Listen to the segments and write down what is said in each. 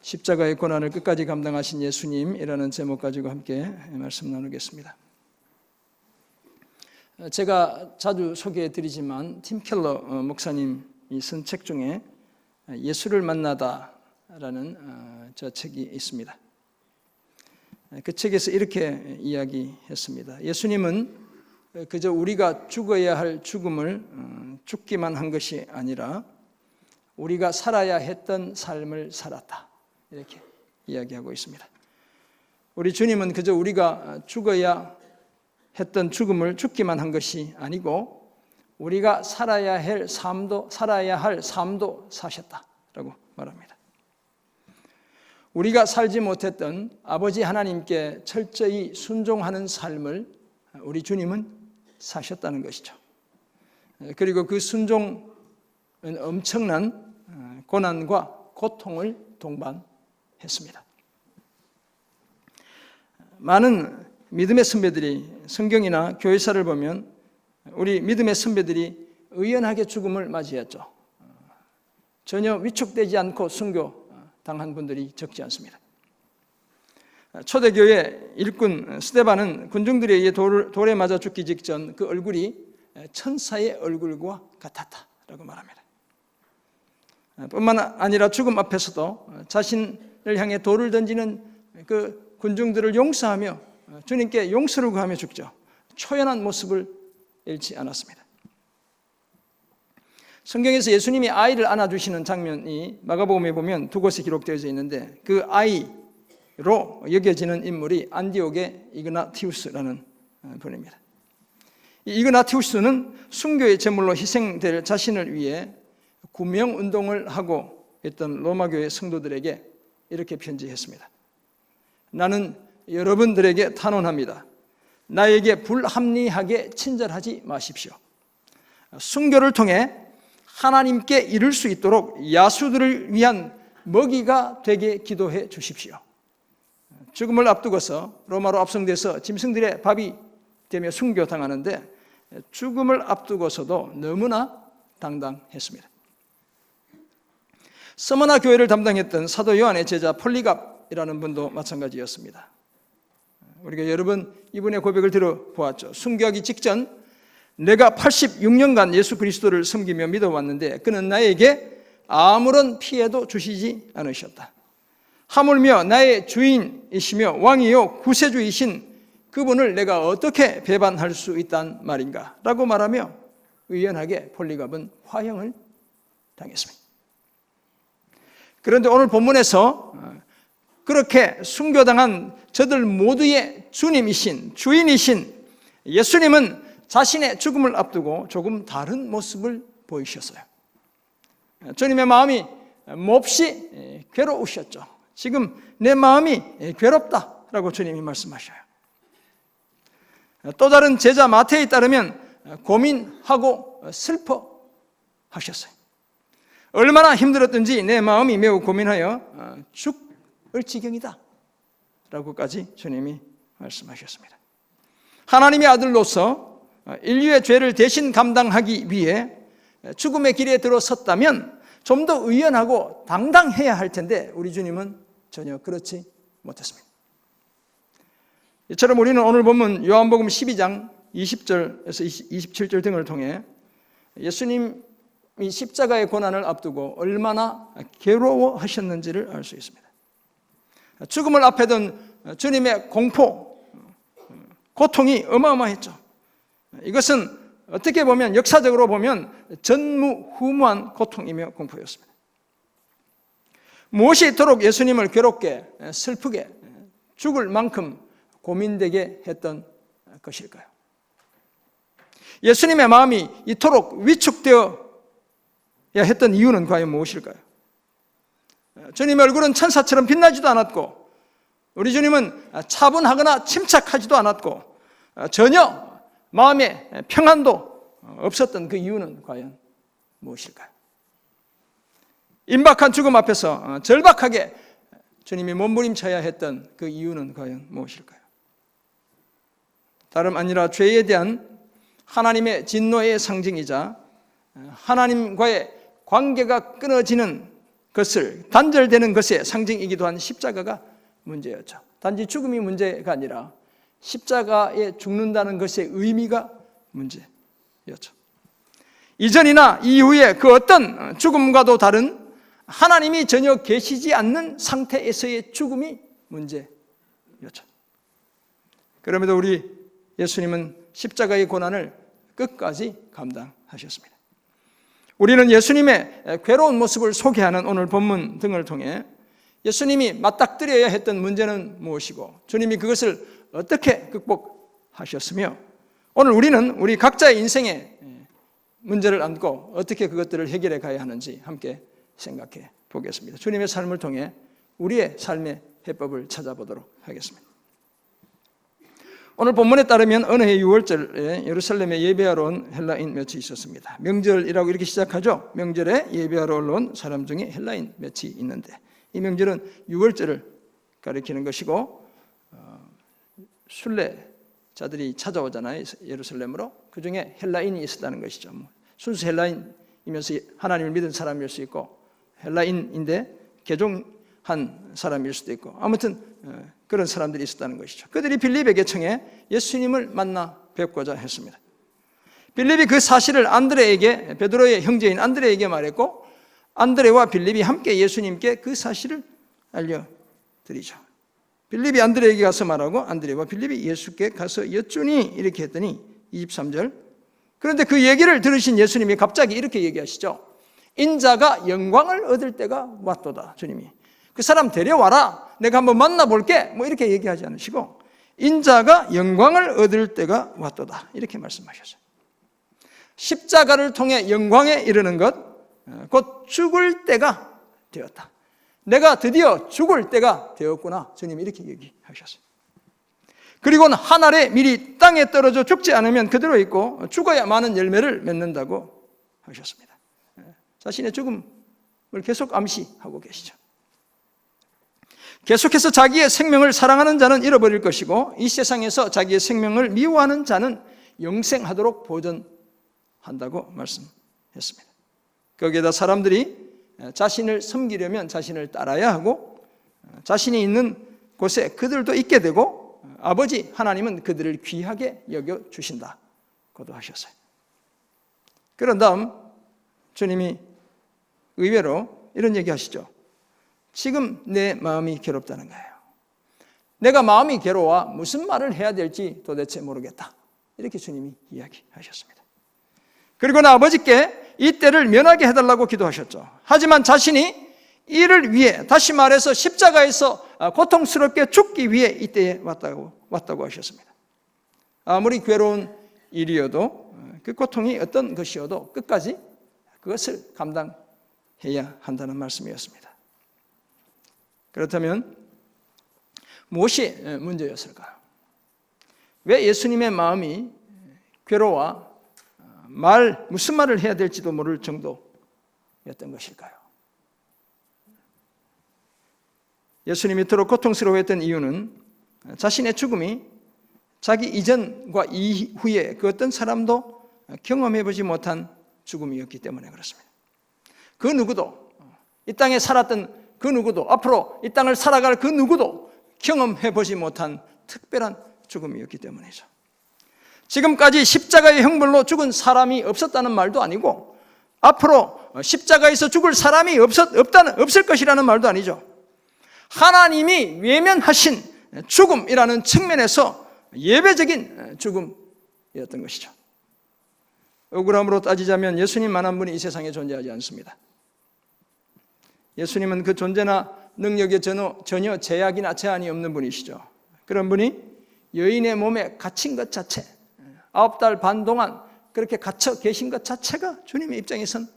십자가의 고난을 끝까지 감당하신 예수님이라는 제목 가지고 함께 말씀 나누겠습니다. 제가 자주 소개해드리지만 팀 켈러 목사님이 쓴 책 중에 예수를 만나다라는 저 책이 있습니다. 그 책에서 이렇게 이야기했습니다. 예수님은 그저 우리가 죽어야 할 죽음을 죽기만 한 것이 아니라 우리가 살아야 했던 삶을 살았다, 이렇게 이야기하고 있습니다. 우리 주님은 그저 우리가 죽어야 했던 죽음을 죽기만 한 것이 아니고 우리가 살아야 할 삶도 사셨다라고 말합니다. 우리가 살지 못했던 아버지 하나님께 철저히 순종하는 삶을 우리 주님은 사셨다는 것이죠. 그리고 그 순종은 엄청난 고난과 고통을 동반했습니다. 많은 믿음의 선배들이 성경이나 교회사를 보면 우리 믿음의 선배들이 의연하게 죽음을 맞이했죠. 전혀 위축되지 않고 순교당한 분들이 적지 않습니다. 초대교회 일꾼 스데반은 군중들에 의해 돌에 맞아 죽기 직전 그 얼굴이 천사의 얼굴과 같았다라고 말합니다. 뿐만 아니라 죽음 앞에서도 자신을 향해 돌을 던지는 그 군중들을 용서하며 주님께 용서를 구하며 죽죠. 초연한 모습을 잃지 않았습니다. 성경에서 예수님이 아이를 안아주시는 장면이 마가복음에 보면 두 곳에 기록되어져 있는데 그 아이로 여겨지는 인물이 안디옥의 이그나티우스라는 분입니다. 이 이그나티우스는 순교의 제물로 희생될 자신을 위해 구명운동을 하고 있던 로마교회 성도들에게 이렇게 편지했습니다. 나는 여러분들에게 탄원합니다. 나에게 불합리하게 친절하지 마십시오. 순교를 통해 하나님께 이룰 수 있도록 야수들을 위한 먹이가 되게 기도해 주십시오. 죽음을 앞두고서 로마로 압송돼서 짐승들의 밥이 되며 순교당하는데 죽음을 앞두고서도 너무나 당당했습니다. 서머나 교회를 담당했던 사도 요한의 제자 폴리갑이라는 분도 마찬가지였습니다. 우리가 여러 번 이분의 고백을 들어보았죠. 순교하기 직전 내가 86년간 예수 그리스도를 섬기며 믿어왔는데 그는 나에게 아무런 피해도 주시지 않으셨다. 하물며 나의 주인이시며 왕이요 구세주이신 그분을 내가 어떻게 배반할 수 있단 말인가 라고 말하며 의연하게 폴리갑은 화형을 당했습니다. 그런데 오늘 본문에서 그렇게 순교당한 저들 모두의 주님이신 주인이신 예수님은 자신의 죽음을 앞두고 조금 다른 모습을 보이셨어요. 주님의 마음이 몹시 괴로우셨죠. 지금 내 마음이 괴롭다라고 주님이 말씀하셔요. 또 다른 제자 마태에 따르면 고민하고 슬퍼하셨어요. 얼마나 힘들었든지 내 마음이 매우 고민하여 죽을 지경이다 라고까지 주님이 말씀하셨습니다. 하나님의 아들로서 인류의 죄를 대신 감당하기 위해 죽음의 길에 들어섰다면 좀 더 의연하고 당당해야 할 텐데 우리 주님은 전혀 그렇지 못했습니다. 이처럼 우리는 오늘 본문 요한복음 12장 20절에서 27절 등을 통해 예수님이 십자가의 고난을 앞두고 얼마나 괴로워하셨는지를 알 수 있습니다. 죽음을 앞에 둔 주님의 공포, 고통이 어마어마했죠. 이것은 어떻게 보면 역사적으로 보면 전무후무한 고통이며 공포였습니다. 무엇이 이토록 예수님을 괴롭게 슬프게 죽을 만큼 고민되게 했던 것일까요? 예수님의 마음이 이토록 위축되어야 했던 이유는 과연 무엇일까요? 주님의 얼굴은 천사처럼 빛나지도 않았고 우리 주님은 차분하거나 침착하지도 않았고 전혀 마음에 평안도 없었던 그 이유는 과연 무엇일까요? 임박한 죽음 앞에서 절박하게 주님이 몸부림쳐야 했던 그 이유는 과연 무엇일까요? 다름 아니라 죄에 대한 하나님의 진노의 상징이자 하나님과의 관계가 끊어지는 것을 단절되는 것의 상징이기도 한 십자가가 문제였죠. 단지 죽음이 문제가 아니라 십자가에 죽는다는 것의 의미가 문제였죠. 이전이나 이후에 그 어떤 죽음과도 다른 하나님이 전혀 계시지 않는 상태에서의 죽음이 문제였죠. 그럼에도 우리 예수님은 십자가의 고난을 끝까지 감당하셨습니다. 우리는 예수님의 괴로운 모습을 소개하는 오늘 본문 등을 통해 예수님이 맞닥뜨려야 했던 문제는 무엇이고 주님이 그것을 어떻게 극복하셨으며 오늘 우리는 우리 각자의 인생의 문제를 안고 어떻게 그것들을 해결해 가야 하는지 함께 생각해 보겠습니다. 주님의 삶을 통해 우리의 삶의 해법을 찾아보도록 하겠습니다. 오늘 본문에 따르면 어느 해 6월절에 예루살렘에 예배하러 온 헬라인 몇이 있었습니다. 명절이라고 이렇게 시작하죠. 명절에 예배하러 온 사람 중에 헬라인 몇이 있는데 이 명절은 6월절을 가리키는 것이고 순례자들이 찾아오잖아요. 예루살렘으로. 그 중에 헬라인이 있었다는 것이죠. 순수 헬라인이면서 하나님을 믿은 사람일 수 있고 헬라인인데 개종한 사람일 수도 있고 아무튼 그런 사람들이 있었다는 것이죠. 그들이 빌립에게 청해 예수님을 만나 뵙고자 했습니다. 빌립이 그 사실을 안드레에게, 베드로의 형제인 안드레에게 말했고 안드레와 빌립이 함께 예수님께 그 사실을 알려드리죠. 빌립이 안드레에게 가서 말하고 안드레와 빌립이 예수께 가서 여쭈니 이렇게 했더니 23절 그런데 그 얘기를 들으신 예수님이 갑자기 이렇게 얘기하시죠. 인자가 영광을 얻을 때가 왔도다. 주님이 그 사람 데려와라. 내가 한번 만나볼게. 뭐 이렇게 얘기하지 않으시고 인자가 영광을 얻을 때가 왔도다. 이렇게 말씀하셨어요. 십자가를 통해 영광에 이르는 것 곧 죽을 때가 되었다. 내가 드디어 죽을 때가 되었구나. 주님이 이렇게 얘기하셨어요. 그리고는 한 알에 미리 땅에 떨어져 죽지 않으면 그대로 있고 죽어야 많은 열매를 맺는다고 하셨습니다. 자신의 죽음을 계속 암시하고 계시죠. 계속해서 자기의 생명을 사랑하는 자는 잃어버릴 것이고 이 세상에서 자기의 생명을 미워하는 자는 영생하도록 보전한다고 말씀했습니다. 거기에다 사람들이 자신을 섬기려면 자신을 따라야 하고 자신이 있는 곳에 그들도 있게 되고 아버지 하나님은 그들을 귀하게 여겨주신다고도 하셨어요. 그런 다음 주님이 의외로 이런 얘기 하시죠. 지금 내 마음이 괴롭다는 거예요. 내가 마음이 괴로워 무슨 말을 해야 될지 도대체 모르겠다. 이렇게 주님이 이야기하셨습니다. 그리고는 아버지께 이 때를 면하게 해달라고 기도하셨죠. 하지만 자신이 이를 위해 다시 말해서 십자가에서 고통스럽게 죽기 위해 이 때에 왔다고 하셨습니다. 아무리 괴로운 일이어도 그 고통이 어떤 것이어도 끝까지 그것을 감당해야 한다는 말씀이었습니다. 그렇다면 무엇이 문제였을까요? 왜 예수님의 마음이 괴로워 무슨 말을 해야 될지도 모를 정도였던 것일까요? 예수님이 이토록 고통스러워했던 이유는 자신의 죽음이 자기 이전과 이후에 그 어떤 사람도 경험해보지 못한 죽음이었기 때문에 그렇습니다. 그 누구도 이 땅에 살았던 그 누구도 앞으로 이 땅을 살아갈 그 누구도 경험해보지 못한 특별한 죽음이었기 때문이죠. 지금까지 십자가의 형벌로 죽은 사람이 없었다는 말도 아니고 앞으로 십자가에서 죽을 사람이 없을 것이라는 말도 아니죠. 하나님이 외면하신 죽음이라는 측면에서 예외적인 죽음이었던 것이죠. 억울함으로 따지자면 예수님만한 분이 이 세상에 존재하지 않습니다. 예수님은 그 존재나 능력에 전혀 제약이나 제한이 없는 분이시죠. 그런 분이 여인의 몸에 갇힌 것 자체 9달 반 동안 그렇게 갇혀 계신 것 자체가 주님의 입장에선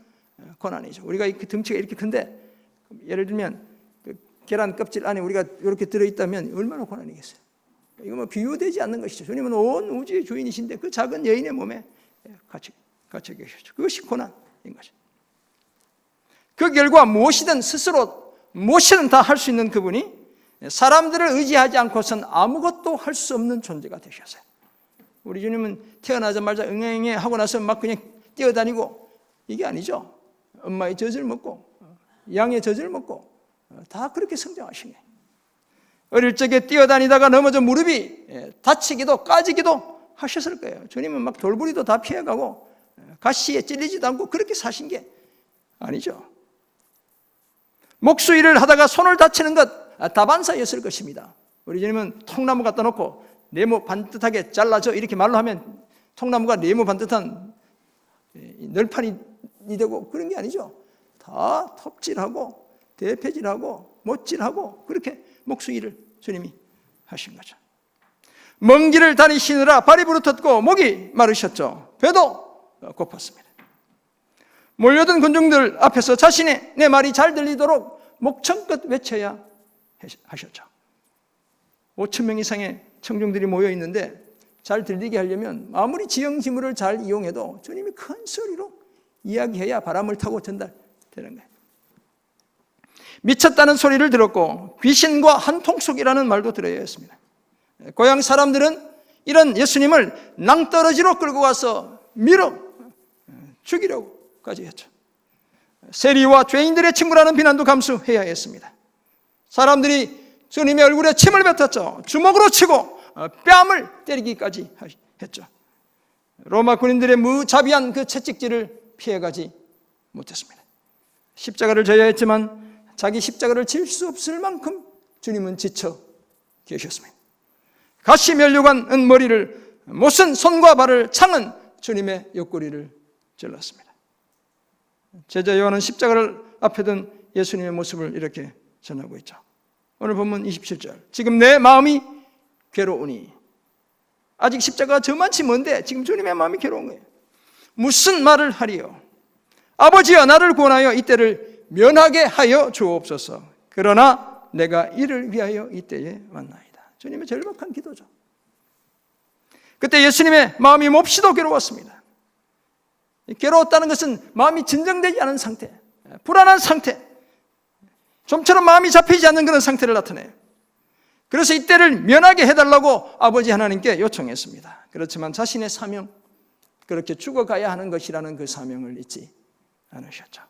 고난이죠. 우리가 그 덩치가 이렇게 큰데 예를 들면 그 계란 껍질 안에 우리가 이렇게 들어있다면 얼마나 고난이겠어요. 이거 뭐 비유되지 않는 것이죠. 주님은 온 우주의 주인이신데 그 작은 여인의 몸에 갇혀 계셨죠. 그것이 고난인 거죠. 그 결과 무엇이든 다 할 수 있는 그분이 사람들을 의지하지 않고선 아무것도 할 수 없는 존재가 되셨어요. 우리 주님은 태어나자마자 응애응애 하고 나서 막 그냥 뛰어다니고 이게 아니죠. 엄마의 젖을 먹고 양의 젖을 먹고 다 그렇게 성장하신 거예요. 어릴 적에 뛰어다니다가 넘어져 무릎이 다치기도 까지기도 하셨을 거예요. 주님은 막 돌부리도 다 피해가고 가시에 찔리지도 않고 그렇게 사신 게 아니죠. 목수일을 하다가 손을 다치는 것 다반사였을 것입니다. 우리 주님은 통나무 갖다 놓고 네모 반듯하게 잘라줘 이렇게 말로 하면 통나무가 네모 반듯한 널판이 되고 그런 게 아니죠. 다 톱질하고 대패질하고 못질하고 그렇게 목수일을 주님이 하신 거죠. 먼 길을 다니시느라 발이 부르텄고 목이 마르셨죠. 배도 고팠습니다. 몰려든 군중들 앞에서 자신의 내 말이 잘 들리도록 목청껏 외쳐야 하셨죠. 5천 명 이상의 청중들이 모여 있는데 잘 들리게 하려면 아무리 지형지물을 잘 이용해도 주님이 큰 소리로 이야기해야 바람을 타고 전달되는 거예요. 미쳤다는 소리를 들었고 귀신과 한통속이라는 말도 들어야 했습니다. 고향 사람들은 이런 예수님을 낭떠러지로 끌고 가서 밀어 죽이려고까지 했죠. 세리와 죄인들의 친구라는 비난도 감수해야 했습니다. 사람들이 주님의 얼굴에 침을 뱉었죠. 주먹으로 치고 뺨을 때리기까지 했죠. 로마 군인들의 무자비한 그 채찍질을 피해가지 못했습니다. 십자가를 져야 했지만 자기 십자가를 질 수 없을 만큼 주님은 지쳐 계셨습니다. 가시 면류관 은머리를 못쓴 손과 발을 창은 주님의 옆구리를 찔렀습니다. 제자 요한은 십자가를 앞에 둔 예수님의 모습을 이렇게 전하고 있죠. 오늘 본문 27절. 지금 내 마음이 괴로우니. 아직 십자가가 저만치 먼데 지금 주님의 마음이 괴로운 거예요. 무슨 말을 하리요? 아버지여 나를 구원하여 이때를 면하게 하여 주옵소서. 그러나 내가 이를 위하여 이때에 왔나이다. 주님의 절박한 기도죠. 그때 예수님의 마음이 몹시도 괴로웠습니다. 괴로웠다는 것은 마음이 진정되지 않은 상태, 불안한 상태, 좀처럼 마음이 잡히지 않는 그런 상태를 나타내요. 그래서 이때를 면하게 해달라고 아버지 하나님께 요청했습니다. 그렇지만 자신의 사명, 그렇게 죽어가야 하는 것이라는 그 사명을 잊지 않으셨죠.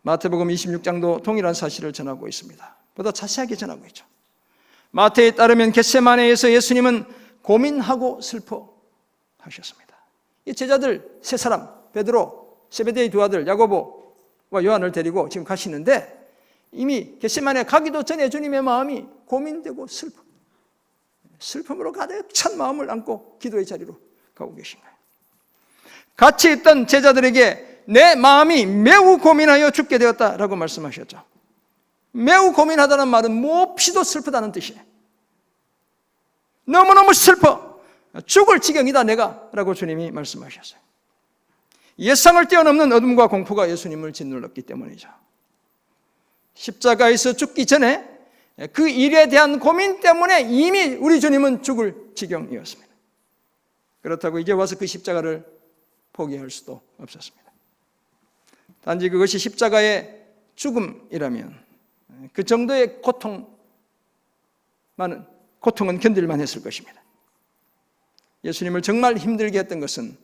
마태복음 26장도 동일한 사실을 전하고 있습니다. 보다 자세하게 전하고 있죠. 마태에 따르면 겟세마네에서 예수님은 고민하고 슬퍼하셨습니다. 이 제자들 세 사람, 베드로, 세베데의 두 아들 야고보와 요한을 데리고 지금 가시는데 이미 겟세마네 가기도 전에 주님의 마음이 고민되고 슬픔으로 가득 찬 마음을 안고 기도의 자리로 가고 계신 거예요. 같이 있던 제자들에게 내 마음이 매우 고민하여 죽게 되었다라고 말씀하셨죠. 매우 고민하다는 말은 몹시도 슬프다는 뜻이에요. 너무너무 슬퍼. 죽을 지경이다 내가 라고 주님이 말씀하셨어요. 예상을 뛰어넘는 어둠과 공포가 예수님을 짓눌렀기 때문이죠. 십자가에서 죽기 전에 그 일에 대한 고민 때문에 이미 우리 주님은 죽을 지경이었습니다. 그렇다고 이제 와서 그 십자가를 포기할 수도 없었습니다. 단지 그것이 십자가의 죽음이라면 그 정도의 고통은 견딜만 했을 것입니다. 예수님을 정말 힘들게 했던 것은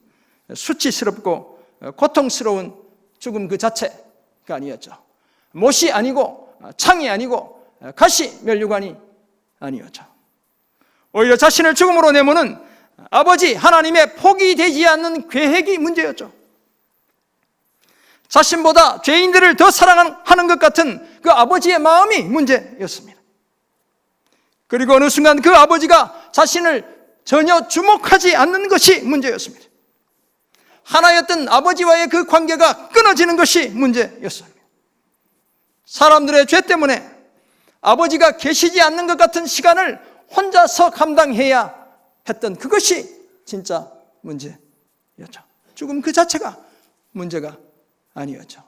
수치스럽고 고통스러운 죽음 그 자체가 아니었죠. 못이 아니고 창이 아니고 가시 면류관이 아니었죠. 오히려 자신을 죽음으로 내모는 아버지 하나님의 포기되지 않는 계획이 문제였죠. 자신보다 죄인들을 더 사랑하는 것 같은 그 아버지의 마음이 문제였습니다. 그리고 어느 순간 그 아버지가 자신을 전혀 주목하지 않는 것이 문제였습니다. 하나였던 아버지와의 그 관계가 끊어지는 것이 문제였습니다. 사람들의 죄 때문에 아버지가 계시지 않는 것 같은 시간을 혼자서 감당해야 했던 그것이 진짜 문제였죠. 죽음 그 자체가 문제가 아니었죠.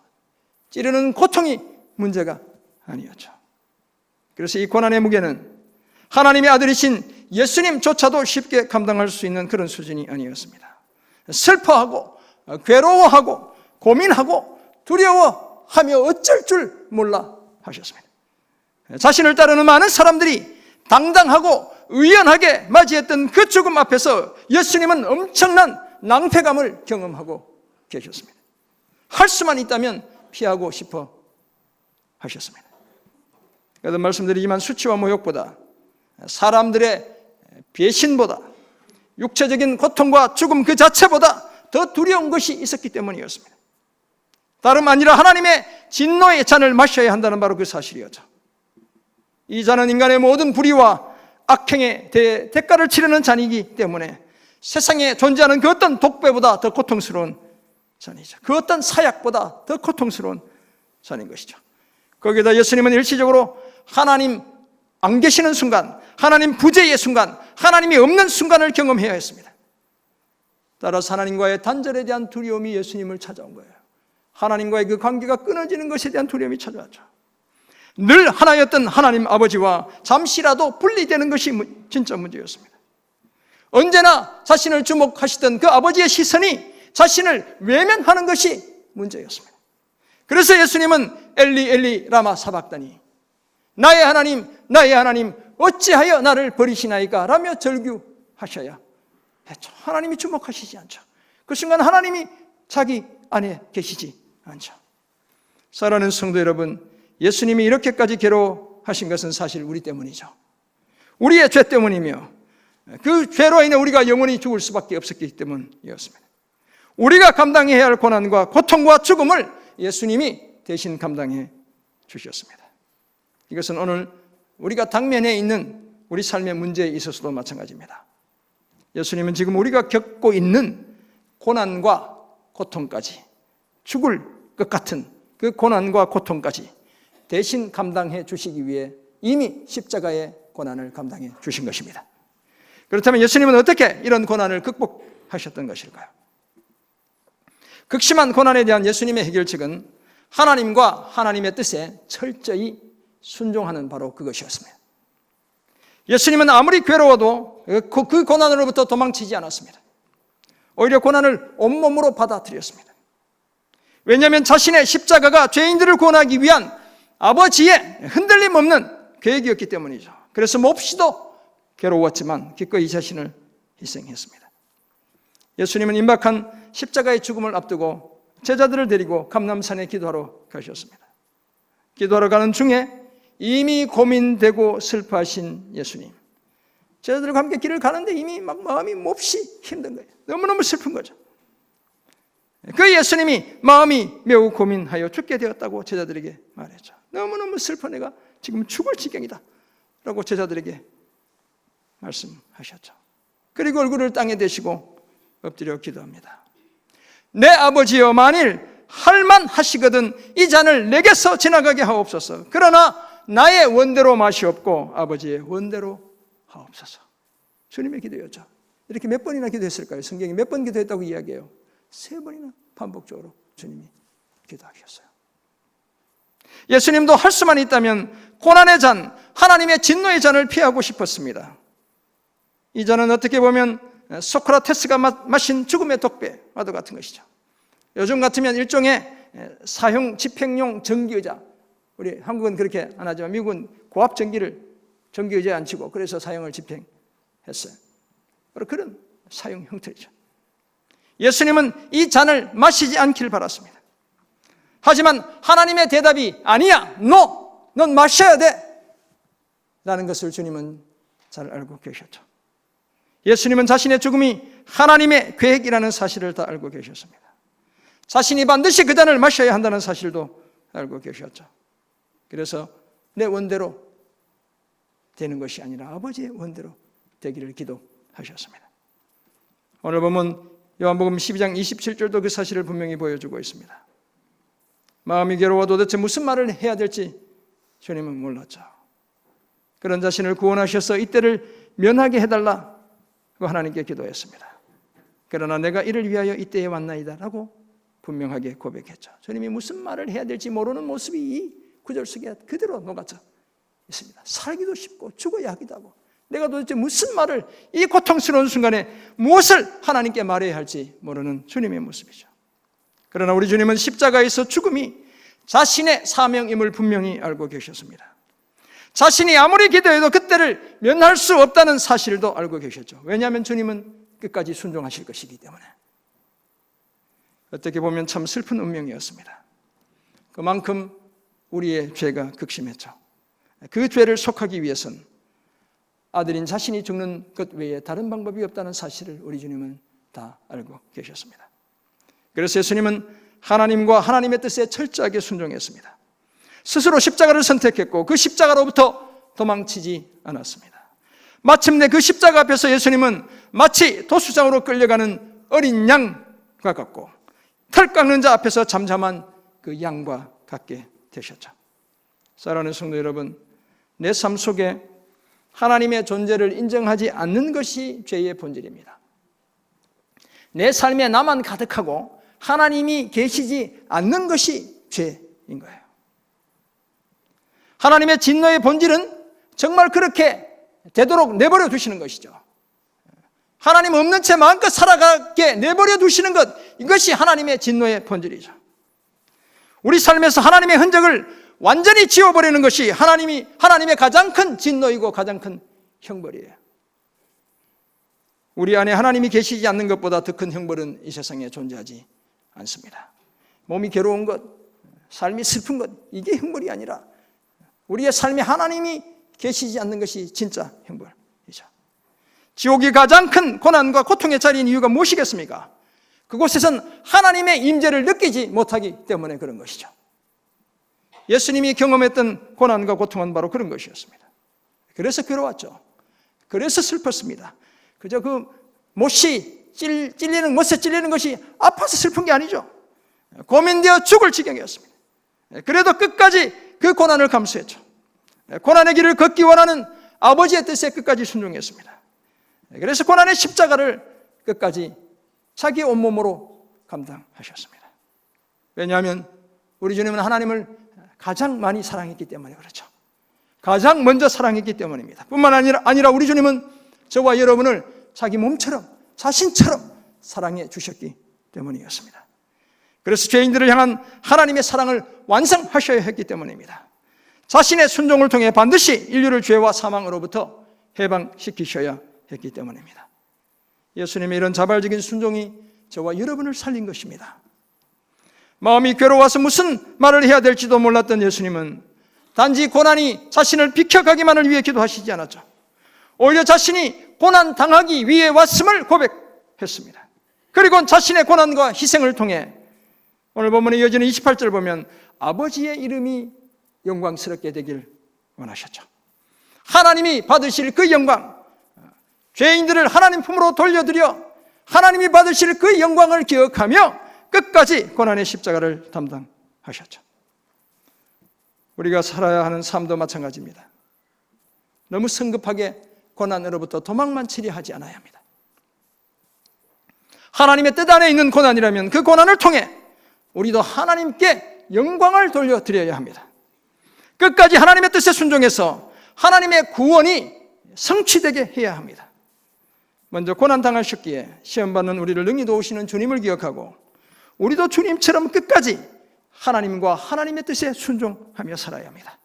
찌르는 고통이 문제가 아니었죠. 그래서 이 고난의 무게는 하나님의 아들이신 예수님조차도 쉽게 감당할 수 있는 그런 수준이 아니었습니다. 슬퍼하고 괴로워하고 고민하고 두려워하며 어쩔 줄 몰라 하셨습니다. 자신을 따르는 많은 사람들이 당당하고 의연하게 맞이했던 그 죽음 앞에서 예수님은 엄청난 낭패감을 경험하고 계셨습니다. 할 수만 있다면 피하고 싶어 하셨습니다. 그래도 말씀드리지만 수치와 모욕보다, 사람들의 배신보다, 육체적인 고통과 죽음 그 자체보다 더 두려운 것이 있었기 때문이었습니다. 다름 아니라 하나님의 진노의 잔을 마셔야 한다는 바로 그 사실이었죠. 이 잔은 인간의 모든 불의와 악행에 대해 대가를 치르는 잔이기 때문에 세상에 존재하는 그 어떤 독배보다 더 고통스러운 잔이죠. 그 어떤 사약보다 더 고통스러운 잔인 것이죠. 거기에다 예수님은 일시적으로 하나님 안 계시는 순간, 하나님 부재의 순간, 하나님이 없는 순간을 경험해야 했습니다. 따라서 하나님과의 단절에 대한 두려움이 예수님을 찾아온 거예요. 하나님과의 그 관계가 끊어지는 것에 대한 두려움이 찾아왔죠. 늘 하나였던 하나님 아버지와 잠시라도 분리되는 것이 진짜 문제였습니다. 언제나 자신을 주목하시던 그 아버지의 시선이 자신을 외면하는 것이 문제였습니다. 그래서 예수님은 엘리 엘리 라마 사박다니, 나의 하나님 어찌하여 나를 버리시나이까 라며 절규하셔야 했죠. 하나님이 주목하시지 않죠. 그 순간 하나님이 자기 안에 계시지 않죠. 사랑하는 성도 여러분, 예수님이 이렇게까지 괴로워하신 것은 사실 우리 때문이죠. 우리의 죄 때문이며 그 죄로 인해 우리가 영원히 죽을 수밖에 없었기 때문이었습니다. 우리가 감당해야 할 고난과 고통과 죽음을 예수님이 대신 감당해 주셨습니다. 이것은 오늘 우리가 당면해 있는 우리 삶의 문제에 있어서도 마찬가지입니다. 예수님은 지금 우리가 겪고 있는 고난과 고통까지, 죽을 것 같은 그 고난과 고통까지 대신 감당해 주시기 위해 이미 십자가의 고난을 감당해 주신 것입니다. 그렇다면 예수님은 어떻게 이런 고난을 극복하셨던 것일까요? 극심한 고난에 대한 예수님의 해결책은 하나님과 하나님의 뜻에 철저히 순종하는 바로 그것이었습니다. 예수님은 아무리 괴로워도 그 고난으로부터 도망치지 않았습니다. 오히려 고난을 온몸으로 받아들였습니다. 왜냐하면 자신의 십자가가 죄인들을 구원하기 위한 아버지의 흔들림 없는 계획이었기 때문이죠. 그래서 몹시도 괴로웠지만 기꺼이 자신을 희생했습니다. 예수님은 임박한 십자가의 죽음을 앞두고 제자들을 데리고 감람산에 기도하러 가셨습니다. 기도하러 가는 중에 이미 고민되고 슬퍼하신 예수님, 제자들과 함께 길을 가는데 이미 막 마음이 몹시 힘든 거예요. 너무너무 슬픈 거죠. 그 예수님이 마음이 매우 고민하여 죽게 되었다고 제자들에게 말했죠. 너무너무 슬퍼, 내가 지금 죽을 지경이다 라고 제자들에게 말씀하셨죠. 그리고 얼굴을 땅에 대시고 엎드려 기도합니다. 내 아버지여, 만일 할만하시거든 이 잔을 내게서 지나가게 하옵소서. 그러나 나의 원대로 마시옵고 아버지의 원대로 하옵소서. 주님의 기도였죠. 이렇게 몇 번이나 기도했을까요? 성경이 몇 번 기도했다고 이야기해요? 3번이나 반복적으로 주님이 기도하셨어요. 예수님도 할 수만 있다면 고난의 잔, 하나님의 진노의 잔을 피하고 싶었습니다. 이 잔은 어떻게 보면 소크라테스가 마신 죽음의 독배와도 같은 것이죠. 요즘 같으면 일종의 사형 집행용 전기의자, 우리 한국은 그렇게 안 하지만 미국은 고압 전기를 전기의자에 앉히고 그래서 사형을 집행했어요. 바로 그런 사형 형태이죠. 예수님은 이 잔을 마시지 않기를 바랐습니다. 하지만 하나님의 대답이 아니야, 넌 마셔야 돼 라는 것을 주님은 잘 알고 계셨죠. 예수님은 자신의 죽음이 하나님의 계획이라는 사실을 다 알고 계셨습니다. 자신이 반드시 그 잔을 마셔야 한다는 사실도 알고 계셨죠. 그래서 내 원대로 되는 것이 아니라 아버지의 원대로 되기를 기도하셨습니다. 오늘 보면 요한복음 12장 27절도 그 사실을 분명히 보여주고 있습니다. 마음이 괴로워도 도대체 무슨 말을 해야 될지 주님은 몰랐죠. 그런 자신을 구원하셔서 이때를 면하게 해달라고 하나님께 기도했습니다. 그러나 내가 이를 위하여 이때에 왔나이다 라고 분명하게 고백했죠. 주님이 무슨 말을 해야 될지 모르는 모습이 이 구절 속에 그대로 녹아져 있습니다. 살기도 쉽고 죽어야 하기도 하고, 내가 도대체 무슨 말을, 이 고통스러운 순간에 무엇을 하나님께 말해야 할지 모르는 주님의 모습이죠. 그러나 우리 주님은 십자가에서 죽음이 자신의 사명임을 분명히 알고 계셨습니다. 자신이 아무리 기도해도 그때를 면할 수 없다는 사실도 알고 계셨죠. 왜냐하면 주님은 끝까지 순종하실 것이기 때문에. 어떻게 보면 참 슬픈 운명이었습니다. 그만큼 우리의 죄가 극심했죠. 그 죄를 속하기 위해서는 아들인 자신이 죽는 것 외에 다른 방법이 없다는 사실을 우리 주님은 다 알고 계셨습니다. 그래서 예수님은 하나님과 하나님의 뜻에 철저하게 순종했습니다. 스스로 십자가를 선택했고 그 십자가로부터 도망치지 않았습니다. 마침내 그 십자가 앞에서 예수님은 마치 도수장으로 끌려가는 어린 양과 같고 털 깎는 자 앞에서 잠잠한 그 양과 같게 되셨죠. 사랑하는 성도 여러분, 내 삶 속에 하나님의 존재를 인정하지 않는 것이 죄의 본질입니다. 내 삶에 나만 가득하고 하나님이 계시지 않는 것이 죄인 거예요. 하나님의 진노의 본질은 정말 그렇게 되도록 내버려 두시는 것이죠. 하나님 없는 채 마음껏 살아가게 내버려 두시는 것, 이것이 하나님의 진노의 본질이죠. 우리 삶에서 하나님의 흔적을 완전히 지워버리는 것이 하나님의 가장 큰 진노이고 가장 큰 형벌이에요. 우리 안에 하나님이 계시지 않는 것보다 더 큰 형벌은 이 세상에 존재하지 않습니다. 몸이 괴로운 것, 삶이 슬픈 것, 이게 형벌이 아니라 우리의 삶에 하나님이 계시지 않는 것이 진짜 형벌이죠. 지옥이 가장 큰 고난과 고통의 자리인 이유가 무엇이겠습니까? 그곳에선 하나님의 임재를 느끼지 못하기 때문에 그런 것이죠. 예수님이 경험했던 고난과 고통은 바로 그런 것이었습니다. 그래서 괴로웠죠. 그래서 슬펐습니다. 그저 그 못이 찔리는 못에 찔리는 것이 아파서 슬픈 게 아니죠. 고민되어 죽을 지경이었습니다. 그래도 끝까지 그 고난을 감수했죠. 고난의 길을 걷기 원하는 아버지의 뜻에 끝까지 순종했습니다. 그래서 고난의 십자가를 끝까지 자기 온몸으로 감당하셨습니다. 왜냐하면 우리 주님은 하나님을 가장 많이 사랑했기 때문에 그렇죠. 가장 먼저 사랑했기 때문입니다. 뿐만 아니라 우리 주님은 저와 여러분을 자기 몸처럼 자신처럼 사랑해 주셨기 때문이었습니다. 그래서 죄인들을 향한 하나님의 사랑을 완성하셔야 했기 때문입니다. 자신의 순종을 통해 반드시 인류를 죄와 사망으로부터 해방시키셔야 했기 때문입니다. 예수님의 이런 자발적인 순종이 저와 여러분을 살린 것입니다. 마음이 괴로워서 무슨 말을 해야 될지도 몰랐던 예수님은 단지 고난이 자신을 비켜가기만을 위해 기도하시지 않았죠. 오히려 자신이 고난당하기 위해 왔음을 고백했습니다. 그리고 자신의 고난과 희생을 통해 오늘 본문에 이어지는 28절을 보면 아버지의 이름이 영광스럽게 되길 원하셨죠. 하나님이 받으실 그 영광, 죄인들을 하나님 품으로 돌려드려 하나님이 받으실 그 영광을 기억하며 끝까지 고난의 십자가를 담당하셨죠. 우리가 살아야 하는 삶도 마찬가지입니다. 너무 성급하게 고난으로부터 도망만 치려 하지 않아야 합니다. 하나님의 뜻 안에 있는 고난이라면 그 고난을 통해 우리도 하나님께 영광을 돌려드려야 합니다. 끝까지 하나님의 뜻에 순종해서 하나님의 구원이 성취되게 해야 합니다. 먼저 고난당하셨기에 시험받는 우리를 능히 도우시는 주님을 기억하고 우리도 주님처럼 끝까지 하나님과 하나님의 뜻에 순종하며 살아야 합니다.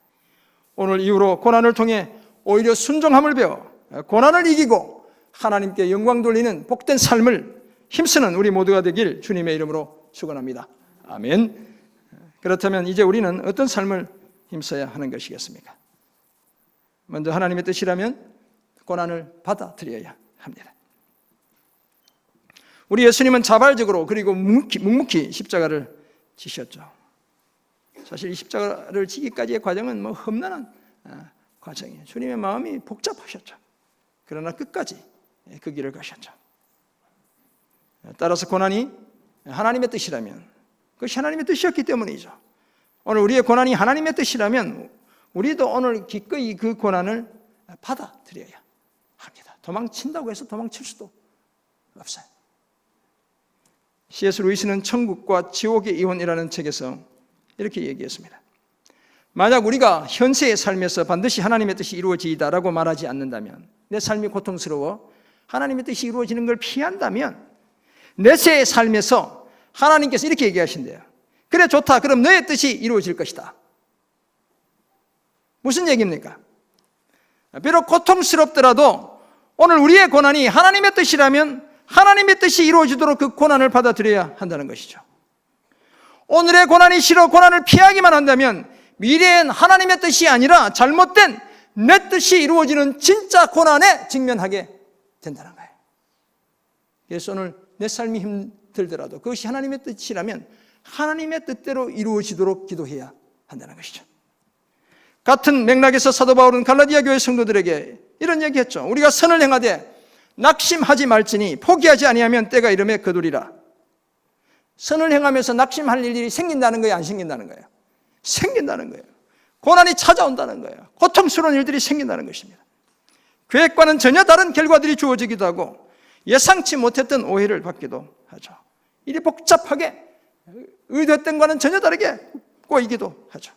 오늘 이후로 고난을 통해 오히려 순종함을 배워 고난을 이기고 하나님께 영광 돌리는 복된 삶을 힘쓰는 우리 모두가 되길 주님의 이름으로 축원합니다. 아멘. 그렇다면 이제 우리는 어떤 삶을 힘써야 하는 것이겠습니까? 먼저 하나님의 뜻이라면 고난을 받아들여야 합니다. 우리 예수님은 자발적으로 그리고 묵묵히 십자가를 지셨죠. 사실 이 십자가를 지기까지의 과정은 험난한 과정이에요. 주님의 마음이 복잡하셨죠. 그러나 끝까지 그 길을 가셨죠. 따라서 고난이 하나님의 뜻이라면 그것이 하나님의 뜻이었기 때문이죠. 오늘 우리의 고난이 하나님의 뜻이라면 우리도 오늘 기꺼이 그 고난을 받아들여야 합니다. 도망친다고 해서 도망칠 수도 없어요. C.S. 루이스는 천국과 지옥의 이혼이라는 책에서 이렇게 얘기했습니다. 만약 우리가 현세의 삶에서 반드시 하나님의 뜻이 이루어지이다라고 말하지 않는다면, 내 삶이 고통스러워 하나님의 뜻이 이루어지는 걸 피한다면 내세의 삶에서 하나님께서 이렇게 얘기하신대요. 그래 좋다. 그럼 너의 뜻이 이루어질 것이다. 무슨 얘기입니까? 비록 고통스럽더라도 오늘 우리의 고난이 하나님의 뜻이라면 하나님의 뜻이 이루어지도록 그 고난을 받아들여야 한다는 것이죠. 오늘의 고난이 싫어 고난을 피하기만 한다면 미래엔 하나님의 뜻이 아니라 잘못된 내 뜻이 이루어지는 진짜 고난에 직면하게 된다는 거예요. 그래서 오늘 내 삶이 힘들더라도 그것이 하나님의 뜻이라면 하나님의 뜻대로 이루어지도록 기도해야 한다는 것이죠. 같은 맥락에서 사도 바울은 갈라디아 교회 성도들에게 이런 얘기했죠. 우리가 선을 행하되 낙심하지 말지니 포기하지 아니하면 때가 이름에 거두리라. 선을 행하면서 낙심할 일이 생긴다는 거예요, 안 생긴다는 거예요? 생긴다는 거예요. 고난이 찾아온다는 거예요. 고통스러운 일들이 생긴다는 것입니다. 계획과는 전혀 다른 결과들이 주어지기도 하고 예상치 못했던 오해를 받기도 하죠. 일이 복잡하게 의도했던 것과는 전혀 다르게 꼬이기도 하죠.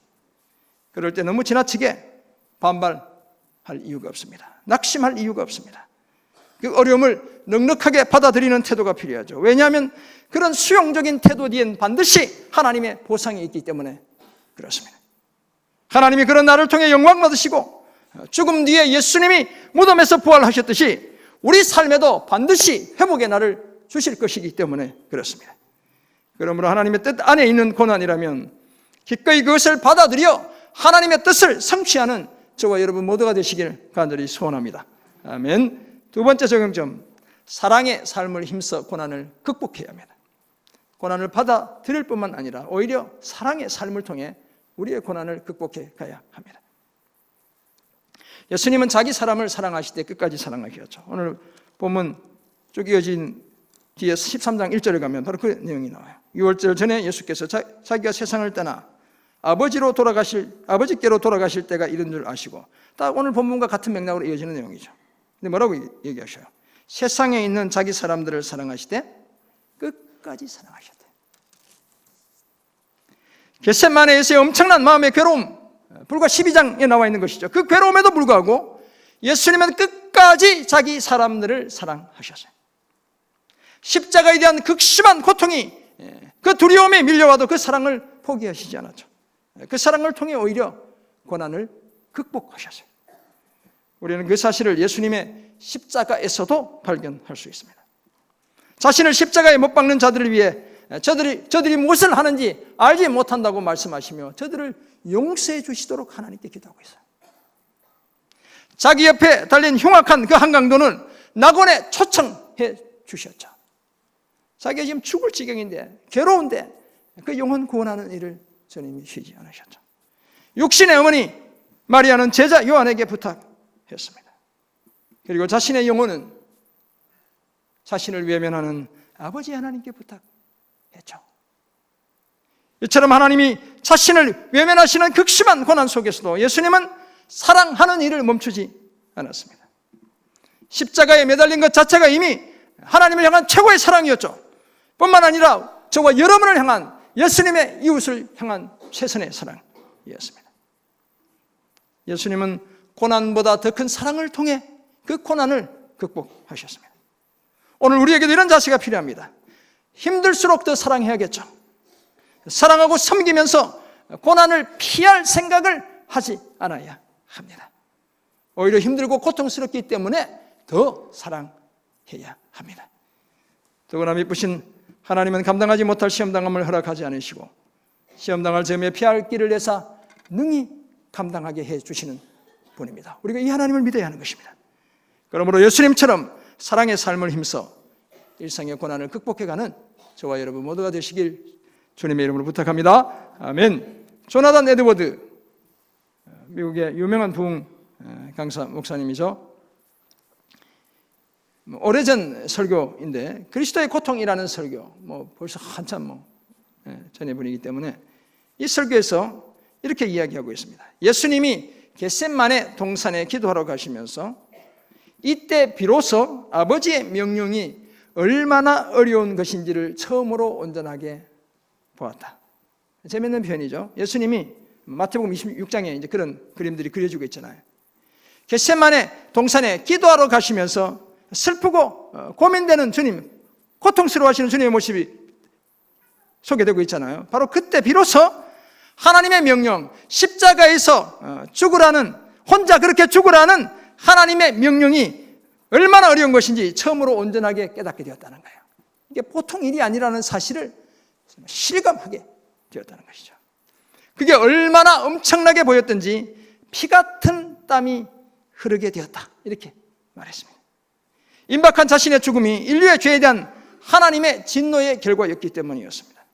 그럴 때 너무 지나치게 반발할 이유가 없습니다. 낙심할 이유가 없습니다. 그 어려움을 넉넉하게 받아들이는 태도가 필요하죠. 왜냐하면 그런 수용적인 태도 뒤엔 반드시 하나님의 보상이 있기 때문에 그렇습니다. 하나님이 그런 나를 통해 영광 받으시고 죽음 뒤에 예수님이 무덤에서 부활하셨듯이 우리 삶에도 반드시 회복의 날을 주실 것이기 때문에 그렇습니다. 그러므로 하나님의 뜻 안에 있는 고난이라면 기꺼이 그것을 받아들여 하나님의 뜻을 성취하는 저와 여러분 모두가 되시길 간절히 소원합니다. 아멘. 두 번째 적용점, 사랑의 삶을 힘써 고난을 극복해야 합니다. 고난을 받아들일 뿐만 아니라 오히려 사랑의 삶을 통해 우리의 고난을 극복해 가야 합니다. 예수님은 자기 사람을 사랑하실 때 끝까지 사랑하셨죠. 오늘 본문 쭉 이어진 뒤에 13장 1절에 가면 바로 그 내용이 나와요. 6월절 전에 예수께서 자기가 세상을 떠나 아버지께로 돌아가실 때가 이른 줄 아시고, 딱 오늘 본문과 같은 맥락으로 이어지는 내용이죠. 근데 뭐라고 얘기하셔요? 세상에 있는 자기 사람들을 사랑하시되 끝까지 사랑하셨대. 겟세마네에서의 엄청난 마음의 괴로움, 불과 12장에 나와 있는 것이죠. 그 괴로움에도 불구하고 예수님은 끝까지 자기 사람들을 사랑하셨어요. 십자가에 대한 극심한 고통이, 그 두려움에 밀려와도 그 사랑을 포기하시지 않았죠. 그 사랑을 통해 오히려 고난을 극복하셨어요. 우리는 그 사실을 예수님의 십자가에서도 발견할 수 있습니다. 자신을 십자가에 못 박는 자들을 위해 저들이 무엇을 하는지 알지 못한다고 말씀하시며 저들을 용서해 주시도록 하나님께 기도하고 있어요. 자기 옆에 달린 흉악한 그 한강도는 낙원에 초청해 주셨죠. 자기가 지금 죽을 지경인데, 괴로운데 그 영혼 구원하는 일을 주님이 쉬지 않으셨죠. 육신의 어머니 마리아는 제자 요한에게 부탁했습니다. 그리고 자신의 영혼은 자신을 외면하는 아버지 하나님께 부탁했죠. 이처럼 하나님이 자신을 외면하시는 극심한 고난 속에서도 예수님은 사랑하는 일을 멈추지 않았습니다. 십자가에 매달린 것 자체가 이미 하나님을 향한 최고의 사랑이었죠. 뿐만 아니라 저와 여러분을 향한, 예수님의 이웃을 향한 최선의 사랑이었습니다. 예수님은 고난보다 더 큰 사랑을 통해 그 고난을 극복하셨습니다. 오늘 우리에게도 이런 자세가 필요합니다. 힘들수록 더 사랑해야겠죠. 사랑하고 섬기면서 고난을 피할 생각을 하지 않아야 합니다. 오히려 힘들고 고통스럽기 때문에 더 사랑해야 합니다. 더구나 미쁘신 하나님은 감당하지 못할 시험당함을 허락하지 않으시고 시험당할 점에 피할 길을 내사 능히 감당하게 해주시는 분입니다. 우리가 이 하나님을 믿어야 하는 것입니다. 그러므로 예수님처럼 사랑의 삶을 힘써 일상의 고난을 극복해가는 저와 여러분 모두가 되시길 주님의 이름으로 부탁합니다. 아멘. 조나단 에드워드, 미국의 유명한 부흥 강사 목사님이죠. 오래전 설교인데 그리스도의 고통이라는 설교, 벌써 한참 전의 분이기 때문에 이 설교에서 이렇게 이야기하고 있습니다. 예수님이 겟세마네 동산에 기도하러 가시면서 이때 비로소 아버지의 명령이 얼마나 어려운 것인지를 처음으로 온전하게 보았다. 재밌는 표현이죠. 예수님이 마태복음 26장에 이제 그런 그림들이 그려지고 있잖아요. 겟세마네 동산에 기도하러 가시면서 슬프고 고민되는 주님, 고통스러워하시는 주님의 모습이 소개되고 있잖아요. 바로 그때 비로소 하나님의 명령, 십자가에서 죽으라는, 혼자 그렇게 죽으라는 하나님의 명령이 얼마나 어려운 것인지 처음으로 온전하게 깨닫게 되었다는 거예요. 이게 보통 일이 아니라는 사실을 실감하게 되었다는 것이죠. 그게 얼마나 엄청나게 보였던지 피 같은 땀이 흐르게 되었다, 이렇게 말했습니다. 임박한 자신의 죽음이 인류의 죄에 대한 하나님의 진노의 결과였기 때문이었습니다.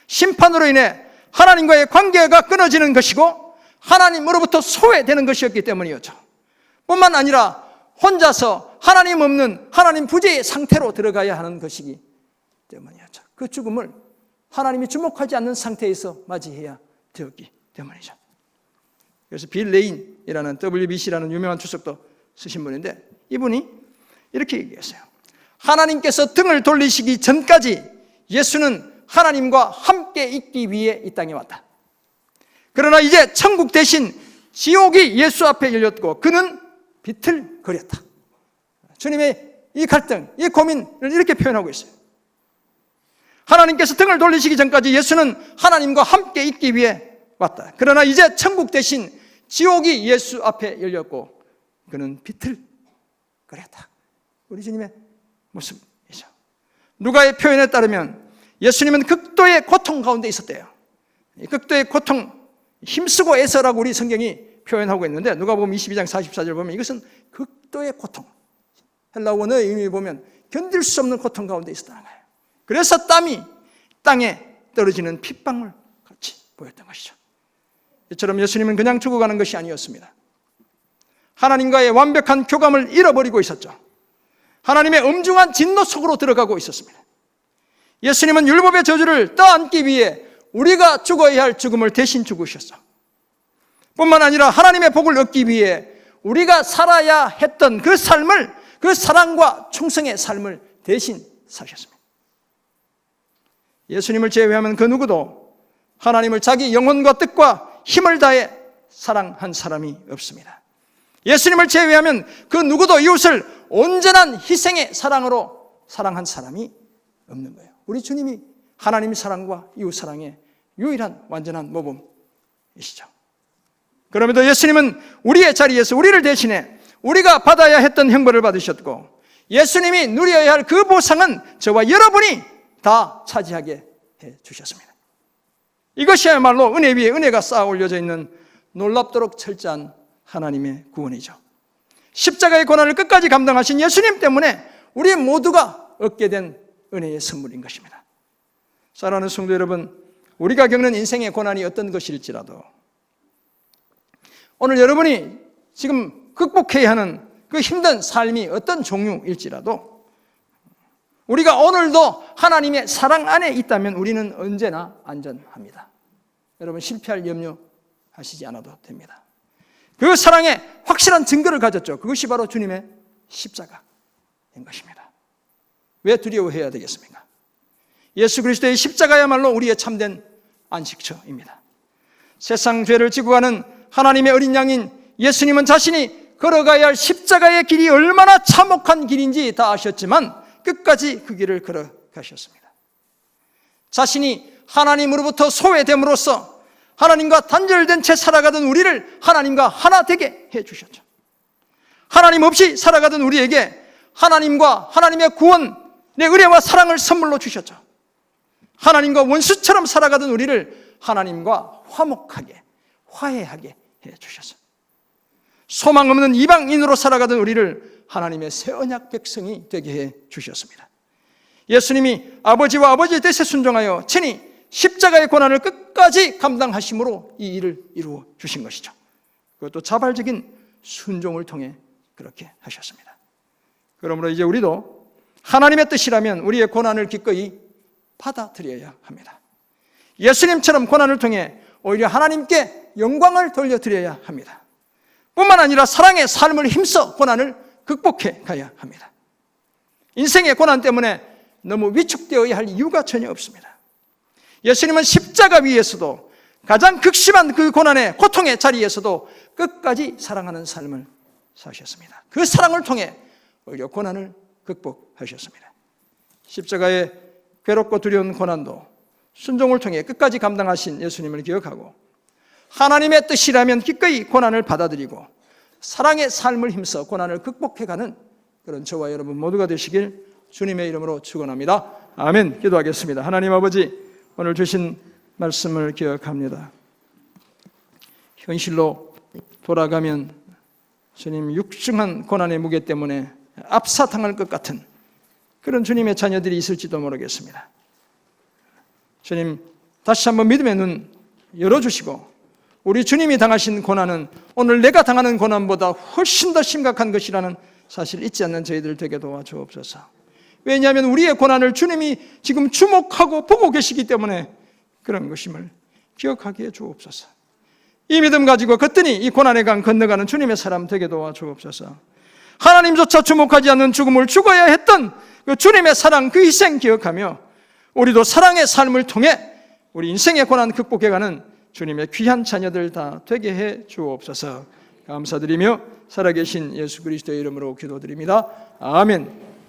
심판으로 인해 하나님과의 관계가 끊어지는 것이고 하나님으로부터 소외되는 것이었기 때문이었죠. 뿐만 아니라 혼자서 하나님 없는 하나님 부재의 상태로 들어가야 하는 것이기 때문이었죠. 그 죽음을 하나님이 주목하지 않는 상태에서 맞이해야 되었기 때문이죠. 그래서 빌 레인이라는 WBC라는 유명한 주석도 쓰신 분인데 이분이 이렇게 얘기했어요. 하나님께서 등을 돌리시기 전까지 예수는 하나님과 함께 있기 위해 이 땅에 왔다. 그러나 이제 천국 대신 지옥이 예수 앞에 열렸고 그는 비틀거렸다. 주님의 이 갈등, 이 고민을 이렇게 표현하고 있어요. 하나님께서 등을 돌리시기 전까지 예수는 하나님과 함께 있기 위해 왔다. 그러나 이제 천국 대신 지옥이 예수 앞에 열렸고 그는 비틀거렸다. 우리 주님의 모습이죠. 누가의 표현에 따르면 예수님은 극도의 고통 가운데 있었대요. 극도의 고통, 힘쓰고 애써라고 우리 성경이 표현하고 있는데 누가복음 22장 44절 보면 이것은 극도의 고통, 헬라 원어의 의미 보면 견딜 수 없는 고통 가운데 있었다는 거예요. 그래서 땀이 땅에 떨어지는 핏방울 같이 보였던 것이죠. 이처럼 예수님은 그냥 죽어가는 것이 아니었습니다. 하나님과의 완벽한 교감을 잃어버리고 있었죠. 하나님의 엄중한 진노 속으로 들어가고 있었습니다. 예수님은 율법의 저주를 떠안기 위해 우리가 죽어야 할 죽음을 대신 죽으셨어. 뿐만 아니라 하나님의 복을 얻기 위해 우리가 살아야 했던 그 삶을, 그 사랑과 충성의 삶을 대신 사셨습니다. 예수님을 제외하면 그 누구도 하나님을 자기 영혼과 뜻과 힘을 다해 사랑한 사람이 없습니다. 예수님을 제외하면 그 누구도 이웃을 온전한 희생의 사랑으로 사랑한 사람이 없는 거예요. 우리 주님이 하나님 사랑과 이웃 사랑의 유일한 완전한 모범이시죠. 그럼에도 예수님은 우리의 자리에서 우리를 대신해 우리가 받아야 했던 형벌을 받으셨고 예수님이 누려야 할 그 보상은 저와 여러분이 다 차지하게 해주셨습니다. 이것이야말로 은혜 위에 은혜가 쌓아 올려져 있는 놀랍도록 철저한 하나님의 구원이죠. 십자가의 고난을 끝까지 감당하신 예수님 때문에 우리 모두가 얻게 된 은혜의 선물인 것입니다. 사랑하는 성도 여러분, 우리가 겪는 인생의 고난이 어떤 것일지라도 오늘 여러분이 지금 극복해야 하는 그 힘든 삶이 어떤 종류일지라도 우리가 오늘도 하나님의 사랑 안에 있다면 우리는 언제나 안전합니다. 여러분 실패할 염려 하시지 않아도 됩니다. 그 사랑에 확실한 증거를 가졌죠. 그것이 바로 주님의 십자가인 것입니다. 왜 두려워해야 되겠습니까? 예수 그리스도의 십자가야말로 우리의 참된 안식처입니다. 세상 죄를 지고 가는 하나님의 어린 양인 예수님은 자신이 걸어가야 할 십자가의 길이 얼마나 참혹한 길인지 다 아셨지만 끝까지 그 길을 걸어가셨습니다. 자신이 하나님으로부터 소외됨으로써 하나님과 단절된 채 살아가던 우리를 하나님과 하나 되게 해주셨죠. 하나님 없이 살아가던 우리에게 하나님과 하나님의 구원의 은혜와 사랑을 선물로 주셨죠. 하나님과 원수처럼 살아가던 우리를 하나님과 화목하게, 화해하게 해주셨어요. 소망 없는 이방인으로 살아가던 우리를 하나님의 새 언약 백성이 되게 해 주셨습니다. 예수님이 아버지와 아버지의 뜻에 순종하여 친히 십자가의 고난을 끝까지 감당하심으로 이 일을 이루어 주신 것이죠. 그것도 자발적인 순종을 통해 그렇게 하셨습니다. 그러므로 이제 우리도 하나님의 뜻이라면 우리의 고난을 기꺼이 받아들여야 합니다. 예수님처럼 고난을 통해 오히려 하나님께 영광을 돌려드려야 합니다. 뿐만 아니라 사랑의 삶을 힘써 고난을 극복해 가야 합니다. 인생의 고난 때문에 너무 위축되어야 할 이유가 전혀 없습니다. 예수님은 십자가 위에서도 가장 극심한 그 고난의 고통의 자리에서도 끝까지 사랑하는 삶을 사셨습니다. 그 사랑을 통해 오히려 고난을 극복하셨습니다. 십자가의 괴롭고 두려운 고난도 순종을 통해 끝까지 감당하신 예수님을 기억하고 하나님의 뜻이라면 기꺼이 고난을 받아들이고 사랑의 삶을 힘써 고난을 극복해가는 그런 저와 여러분 모두가 되시길 주님의 이름으로 축원합니다. 아멘. 기도하겠습니다. 하나님 아버지, 오늘 주신 말씀을 기억합니다. 현실로 돌아가면 주님 육중한 고난의 무게 때문에 압사당할 것 같은 그런 주님의 자녀들이 있을지도 모르겠습니다. 주님 다시 한번 믿음의 눈 열어주시고 우리 주님이 당하신 고난은 오늘 내가 당하는 고난보다 훨씬 더 심각한 것이라는 사실 잊지 않는 저희들 되게 도와주옵소서. 왜냐하면 우리의 고난을 주님이 지금 주목하고 보고 계시기 때문에 그런 것임을 기억하게 해 주옵소서. 이 믿음 가지고 거뜬히 이 고난의 강 건너가는 주님의 사람 되게 도와주옵소서. 하나님조차 주목하지 않는 죽음을 죽어야 했던 그 주님의 사랑, 그 희생 기억하며 우리도 사랑의 삶을 통해 우리 인생의 고난 극복해가는 주님의 귀한 자녀들 다 되게 해 주옵소서. 감사드리며 살아계신 예수 그리스도의 이름으로 기도드립니다. 아멘.